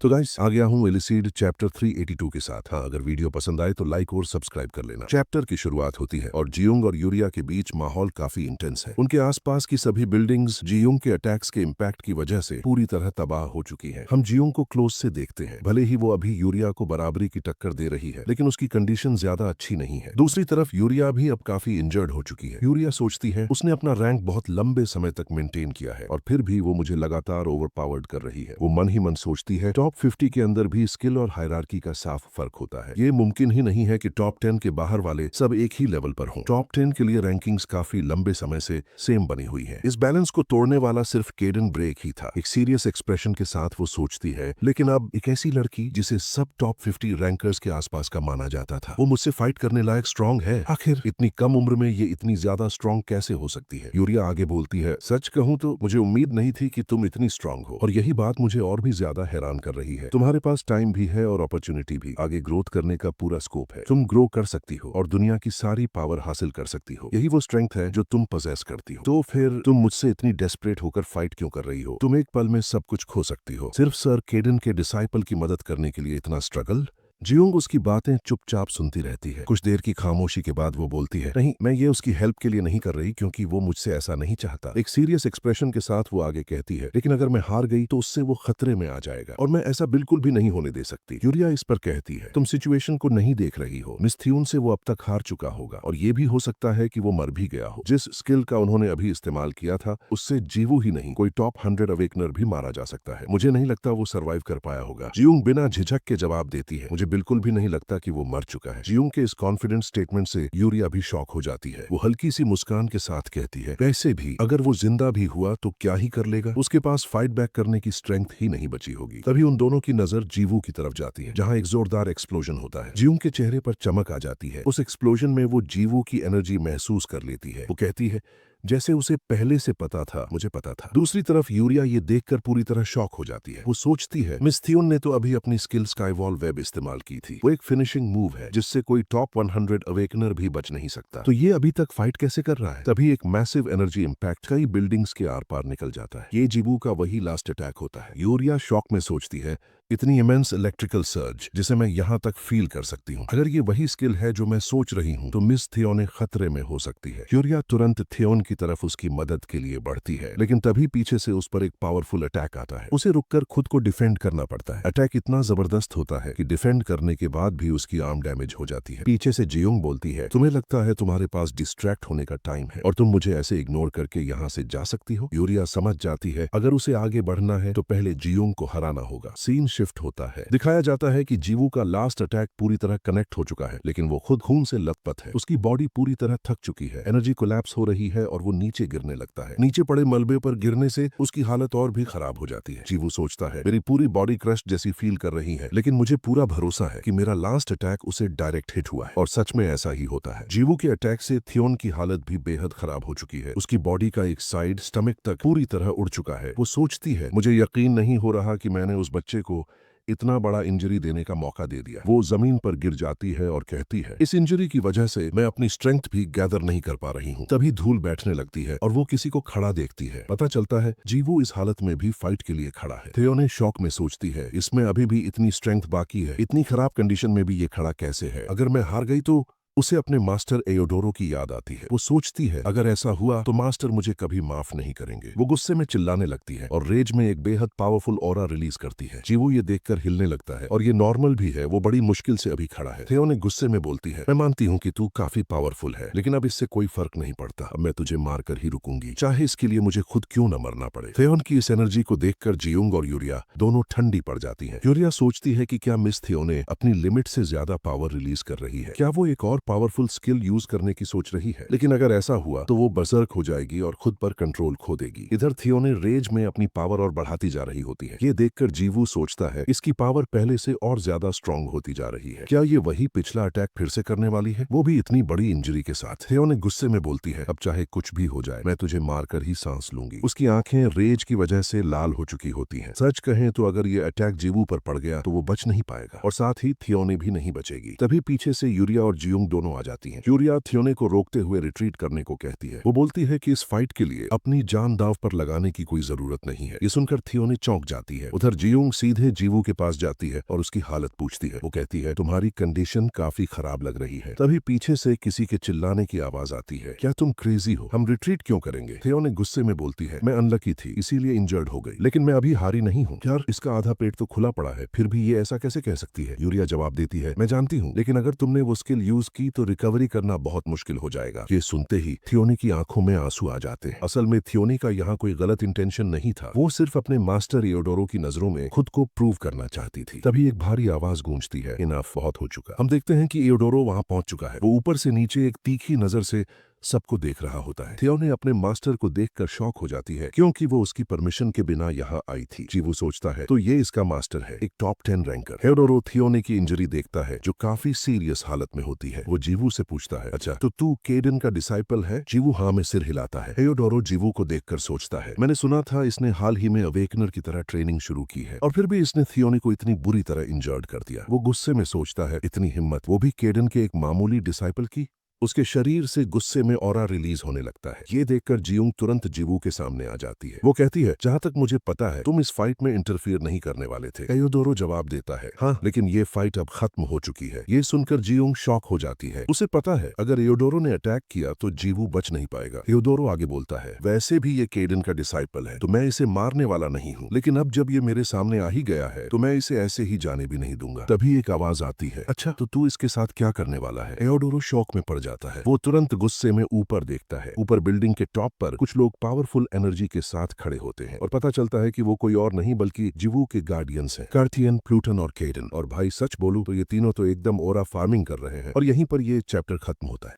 तो गाइस आ गया हूँ एलिसीड चैप्टर 382 के साथ। हाँ, अगर वीडियो पसंद आए तो लाइक और सब्सक्राइब कर लेना। चैप्टर की शुरुआत होती है और जियोंग और यूरिया के बीच माहौल काफी इंटेंस है। उनके आसपास की सभी बिल्डिंग्स जियोंग के अटैक्स के इम्पैक्ट की वजह से पूरी तरह तबाह हो चुकी हैं। हम जियोंग को क्लोज से देखते हैं, भले ही वो अभी यूरिया को बराबरी की टक्कर दे रही है, लेकिन उसकी कंडीशन ज्यादा अच्छी नहीं है। दूसरी तरफ यूरिया भी अब काफी इंजर्ड हो चुकी है। यूरिया सोचती है उसने अपना रैंक बहुत लंबे समय तक मेंटेन किया है और फिर भी वो मुझे लगातार ओवर पावर्ड कर रही है। वो मन ही मन सोचती है टॉप 50 के अंदर भी स्किल और हायरार्की का साफ फर्क होता है। ये मुमकिन ही नहीं है कि टॉप 10 के बाहर वाले सब एक ही लेवल पर हों। टॉप 10 के लिए रैंकिंग्स काफी लंबे समय से सेम बनी हुई है। इस बैलेंस को तोड़ने वाला सिर्फ केडन ब्रेक ही था। एक सीरियस एक्सप्रेशन के साथ वो सोचती है, लेकिन अब एक ऐसी लड़की जिसे सब टॉप 50 रैंकर्स के आसपास का माना जाता था, वो मुझसे फाइट करने लायक स्ट्रांग है। आखिर इतनी कम उम्र में ये इतनी ज्यादा स्ट्रांग कैसे हो सकती है? यूरिया आगे बोलती है, सच कहूं तो मुझे उम्मीद नहीं थी कि तुम इतनी स्ट्रांग हो, और यही बात मुझे और भी ज्यादा हैरान कर रही है। तुम्हारे पास टाइम भी है और अपॉर्चुनिटी भी। आगे ग्रोथ करने का पूरा स्कोप है। तुम ग्रो कर सकती हो और दुनिया की सारी पावर हासिल कर सकती हो। यही वो स्ट्रेंथ है जो तुम पोजेस करती हो। तो फिर तुम मुझसे इतनी डेस्परेट होकर फाइट क्यों कर रही हो? तुम एक पल में सब कुछ खो सकती हो। सिर्फ सर केडन के डिसाइपल की मदद करने के लिए इतना स्ट्रगल? जियोंग उसकी बातें चुपचाप सुनती रहती है। कुछ देर की खामोशी के बाद वो बोलती है, नहीं, मैं ये उसकी हेल्प के लिए नहीं कर रही क्योंकि वो मुझसे ऐसा नहीं चाहता। एक सीरियस एक्सप्रेशन के साथ वो आगे कहती है, लेकिन अगर मैं हार गई तो उससे वो खतरे में आ जाएगा और मैं ऐसा बिल्कुल भी नहीं होने दे सकती। यूरिया इस पर कहती है, तुम सिचुएशन को नहीं देख रही हो। मिस थियोन से वो अब तक हार चुका होगा और ये भी हो सकता है कि वो मर भी गया हो। जिस स्किल का उन्होंने अभी इस्तेमाल किया था उससे जीवो ही नहीं, कोई टॉप 100 अवेकनर भी मारा जा सकता है। मुझे नहीं लगता वो सर्वाइव कर पाया होगा। जियोंग बिना झिझक के जवाब देती है, मुझे बिल्कुल भी नहीं लगता कि वो मर चुका है। जियोंग के इस कॉन्फिडेंट स्टेटमेंट से यूरिया भी शॉक हो जाती है। वो हल्की सी मुस्कान के साथ कहती है, वैसे भी अगर वो जिंदा भी हुआ तो क्या ही कर लेगा? उसके पास फाइट बैक करने की स्ट्रेंथ ही नहीं बची होगी। तभी उन दोनों की नजर जीवू की तरफ जाती है, जहां एक जोरदार एक्सप्लोजन होता है। जियोंग के चेहरे पर चमक आ जाती है। उस एक्सप्लोजन में वो जीवू की एनर्जी महसूस कर लेती है। वो कहती है, जैसे उसे पहले से पता था, मुझे पता था। दूसरी तरफ यूरिया ये देखकर पूरी तरह शॉक हो जाती है। वो सोचती है, मिस थियोन ने तो अभी अपनी स्किल स्काईवॉल वेब इस्तेमाल की थी। वो एक फिनिशिंग मूव है जिससे कोई टॉप 100 अवेकनर भी बच नहीं सकता। तो ये अभी तक फाइट कैसे कर रहा है? तभी एक मैसिव एनर्जी इंपैक्ट कई बिल्डिंग्स के आर पार निकल जाता है। ये जीवू का वही लास्ट अटैक होता है। यूरिया शॉक में सोचती है, इतनी इमेंस इलेक्ट्रिकल सर्ज जिसे मैं यहाँ तक फील कर सकती हूँ। अगर ये वही स्किल है जो मैं सोच रही हूँ तो मिस थियोन खतरे में हो सकती है। यूरिया तुरंत थियोन की तरफ उसकी मदद के लिए बढ़ती है, लेकिन तभी पीछे से उस पर एक पावरफुल अटैक आता है। उसे रुककर खुद को डिफेंड करना पड़ता है। अटैक इतना जबरदस्त होता है कि डिफेंड करने के बाद भी उसकी आर्म डैमेज हो जाती है। पीछे से जियोंग बोलती है, तुम्हें लगता है तुम्हारे पास डिस्ट्रैक्ट होने का टाइम है और तुम मुझे ऐसे इग्नोर करके यहाँ से जा सकती हो? यूरिया समझ जाती है अगर उसे आगे बढ़ना है तो पहले जियोंग को हराना होगा। सीन शिफ्ट होता है। दिखाया जाता है कि जीवू का लास्ट अटैक पूरी तरह कनेक्ट हो चुका है, लेकिन वो खुद खून से लथपथ है। उसकी बॉडी पूरी तरह थक चुकी है। एनर्जी कोलैप्स हो रही है और वो नीचे गिरने लगता है। नीचे पड़े मलबे पर गिरने से उसकी हालत और भी खराब हो जाती है। जीवू सोचता है, मेरी पूरी बॉडी क्रश जैसी फील कर रही है, लेकिन मुझे पूरा भरोसा है कि मेरा लास्ट अटैक उसे डायरेक्ट हिट हुआ है। और सच में ऐसा ही होता है। जीवू के अटैक से थियोन की हालत भी बेहद खराब हो चुकी है। उसकी बॉडी का एक साइड स्टमक तक पूरी तरह उड़ चुका है। वो सोचती है, मुझे यकीन नहीं हो रहा कि मैंने उस बच्चे को इतना बड़ा इंजरी देने का मौका दे दिया। वो जमीन पर गिर जाती है और कहती है, इस इंजरी की वजह से मैं अपनी स्ट्रेंथ भी गैदर नहीं कर पा रही हूँ। तभी धूल बैठने लगती है और वो किसी को खड़ा देखती है। पता चलता है जीवू इस हालत में भी फाइट के लिए खड़ा है। थियोने शॉक में सोचती है, इसमें अभी भी इतनी स्ट्रेंथ बाकी है, इतनी खराब कंडीशन में भी ये खड़ा कैसे है? अगर मैं हार गई तो? उसे अपने मास्टर एयोडोरो की याद आती है। वो सोचती है, अगर ऐसा हुआ तो मास्टर मुझे कभी माफ नहीं करेंगे। वो गुस्से में चिल्लाने लगती है और रेज में एक बेहद पावरफुल ऑरा रिलीज करती है। जीवू ये देखकर हिलने लगता है और ये नॉर्मल भी है। वो बड़ी मुश्किल से अभी खड़ा है। थियोने गुस्से में बोलती है, मैं मानती हूँ कि तू काफी पावरफुल है, लेकिन अब इससे कोई फर्क नहीं पड़ता। अब मैं तुझे मारकर ही रुकूंगी, चाहे इसके लिए मुझे खुद क्यों न मरना पड़े। थियोन की इस एनर्जी को देखकर जियोंग और यूरिया दोनों ठंडी पड़ जाती है। यूरिया सोचती है कि क्या मिस थियोने अपनी लिमिट से ज्यादा पावर रिलीज कर रही है? क्या वो एक और पावरफुल स्किल यूज करने की सोच रही है? लेकिन अगर ऐसा हुआ तो वो बर्सर्क हो जाएगी और खुद पर कंट्रोल खो देगी। इधर थियोने रेज में अपनी पावर और बढ़ाती जा रही होती है। ये देखकर जीवू सोचता है, इसकी पावर पहले से और ज्यादा स्ट्रांग होती जा रही है। क्या ये वही पिछला अटैक फिर से करने वाली है, वो भी इतनी बड़ी इंजरी के साथ? थियोने गुस्से में बोलती है, अब चाहे कुछ भी हो जाए मैं तुझे मारकर ही सांस लूंगी। उसकी आंखें रेज की वजह से लाल हो चुकी होती हैं। सच कहें तो अगर ये अटैक जीवू पर पड़ गया तो वो बच नहीं पाएगा और साथ ही थियोने भी नहीं बचेगी। तभी पीछे से यूरिया और जियोंग दोनों आ जाती हैं। यूरिया थियोने को रोकते हुए रिट्रीट करने को कहती है। वो बोलती है कि इस फाइट के लिए अपनी जान दांव पर लगाने की कोई जरूरत नहीं है। ये सुनकर थियोने चौंक जाती है। उधर जियोंग सीधे जीवू के पास जाती है और उसकी हालत पूछती है। वो कहती है, तुम्हारी कंडीशन काफी खराब लग रही है। तभी पीछे से किसी के चिल्लाने की आवाज आती है, क्या तुम क्रेजी हो? हम रिट्रीट क्यों करेंगे? थियोने गुस्से में बोलती है, मैं अनलकी थी इसीलिए इंजर्ड हो गई, लेकिन मैं अभी हारी नहीं हूँ। यार, इसका आधा पेट तो खुला पड़ा है, फिर भी ये ऐसा कैसे कह सकती है? यूरिया जवाब देती है, मैं जानती हूँ, लेकिन अगर तुमने वो स्किल यूज की तो रिकवरी करना बहुत मुश्किल हो जाएगा। ये सुनते ही थियोनी की आंखों में आंसू आ जाते हैं। असल में थियोनी का यहाँ कोई गलत इंटेंशन नहीं था। वो सिर्फ अपने मास्टर एओडोरो की नजरों में खुद को प्रूव करना चाहती थी। तभी एक भारी आवाज गूंजती है, इनफ, बहुत हो चुका। हम देखते हैं कि एओडोरो वहां पहुंच चुका है। वो ऊपर से नीचे एक तीखी नजर से सबको देख रहा होता है। थियोने अपने मास्टर को देखकर शॉक हो जाती है, क्योंकि वो उसकी परमिशन के बिना यहाँ आई थी। जीवू सोचता है तो ये इसका मास्टर है, एक टॉप 10 रैंकर। हेओडोरो थियोने की इंजरी देखता है जो काफी सीरियस हालत में होती है। वो जीवू से पूछता है, अच्छा तो तू केडन का डिसाइपल है? जीवू हाँ में सिर हिलाता है। हेओडोरो जीवू को देखकर सोचता है, मैंने सुना था इसने हाल ही में अवेकनर की तरह ट्रेनिंग शुरू की है, और फिर भी इसने थियोने को इतनी बुरी तरह इंजर्ड कर दिया। वो गुस्से में सोचता है, इतनी हिम्मत, वो भी केडन के एक मामूली डिसाइपल की। उसके शरीर से गुस्से में ऑरा रिलीज होने लगता है। ये देखकर जियोंग तुरंत जीवू के सामने आ जाती है। वो कहती है, जहां तक मुझे पता है तुम इस फाइट में इंटरफियर नहीं करने वाले थे। एओडोरो जवाब देता है, हाँ, लेकिन ये फाइट अब खत्म हो चुकी है। ये सुनकर जियोंग शॉक हो जाती है। उसे पता है अगर एओडोरो ने अटैक किया तो जीवू बच नहीं पाएगा। एओडोरो आगे बोलता है, वैसे भी ये केडन का डिसाइपल है तो मैं इसे मारने वाला नहीं हूँ, लेकिन अब जब ये मेरे सामने आ ही गया है तो मैं इसे ऐसे ही जाने भी नहीं दूंगा। तभी एक आवाज आती है, अच्छा तो तू इसके साथ क्या करने वाला है? एओडोरो शॉक में पड़ जाता है। वो तुरंत गुस्से में ऊपर देखता है। ऊपर बिल्डिंग के टॉप पर कुछ लोग पावरफुल एनर्जी के साथ खड़े होते हैं और पता चलता है कि वो कोई और नहीं बल्कि जीवू के गार्डियंस हैं, कार्थियन, प्लूटन और केडन। और भाई सच बोलूं तो ये तीनों तो एकदम ओरा फार्मिंग कर रहे हैं। और यहीं पर ये चैप्टर खत्म होता है।